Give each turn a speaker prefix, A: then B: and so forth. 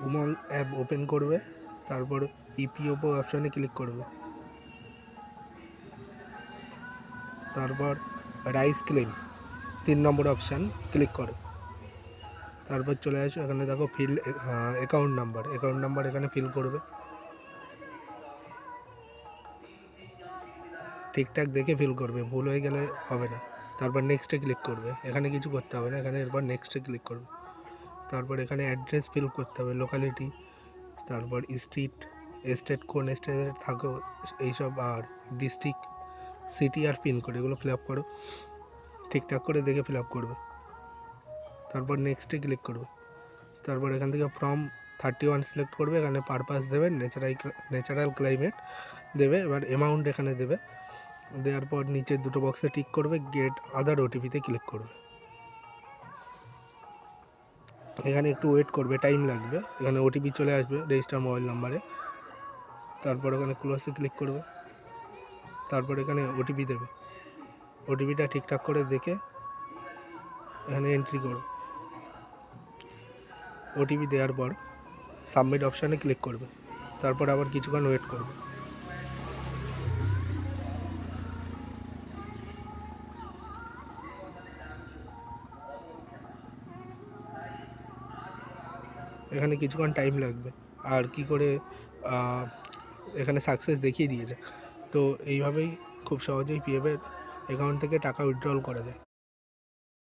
A: Umang app open করবে, তারপর EPFO অপশানে ক্লিক করবে, তারপর রাইস ক্লেম 3 নম্বর অপশান ক্লিক করো। তারপর চলে আসো, এখানে দেখো ফিল অ্যাকাউন্ট নাম্বার এখানে ফিল করবে, ঠিকঠাক দেখে ফিল করবে, ভুল হয়ে গেলে হবে না। তারপর নেক্সটে ক্লিক করবে, এখানে কিছু করতে হবে না, এখানে এরপর নেক্সটে ক্লিক করবে। তারপর এখানে অ্যাড্রেস ফিল করতে হবে, লোকালিটি, তারপর স্টেট কোন স্টেটে থাকো এইসব, আর ডিস্ট্রিক্ট, সিটি আর পিনকোড এগুলো ফিল আপ করো, ঠিকঠাক করে দেখে ফিল আপ করবে। তারপর নেক্সটে ক্লিক করবে। তারপর এখান থেকে ফর্ম 31 সিলেক্ট করবে, এখানে পারপাস দেবে, ন্যাচারাল ক্লাইমেট দেবে, এবার অ্যামাউন্ট এখানে দেবে, দেওয়ার পর নিচে দুটো বক্সে টিক করবে, গেট আদার ওটিপিতে ক্লিক করবে। এখানে একটু ওয়েট করবে, টাইম লাগবে, এখানে ওটিপি চলে আসবে রেজিস্টার মোবাইল নাম্বারে। তারপর এখানে ক্লোজে ক্লিক করবে, তারপর এখানে ওটিপি দেবে, ওটিপিটা ঠিকঠাক করে দেখে এখানে এন্ট্রি করো। ওটিপি দেওয়ার পর সাবমিট অপশানে ক্লিক করবে, তারপর আবার কিছুক্ষণ ওয়েট করবে। এখানে কিছুক্ষণ টাইম লাগবে। আর কি করে এখানে সাকসেস দেখিয়ে দিয়েছে। তো এইভাবেই খুব সহজেই পিএফের অ্যাকাউন্ট থেকে টাকা উইথড্রল করা যায়।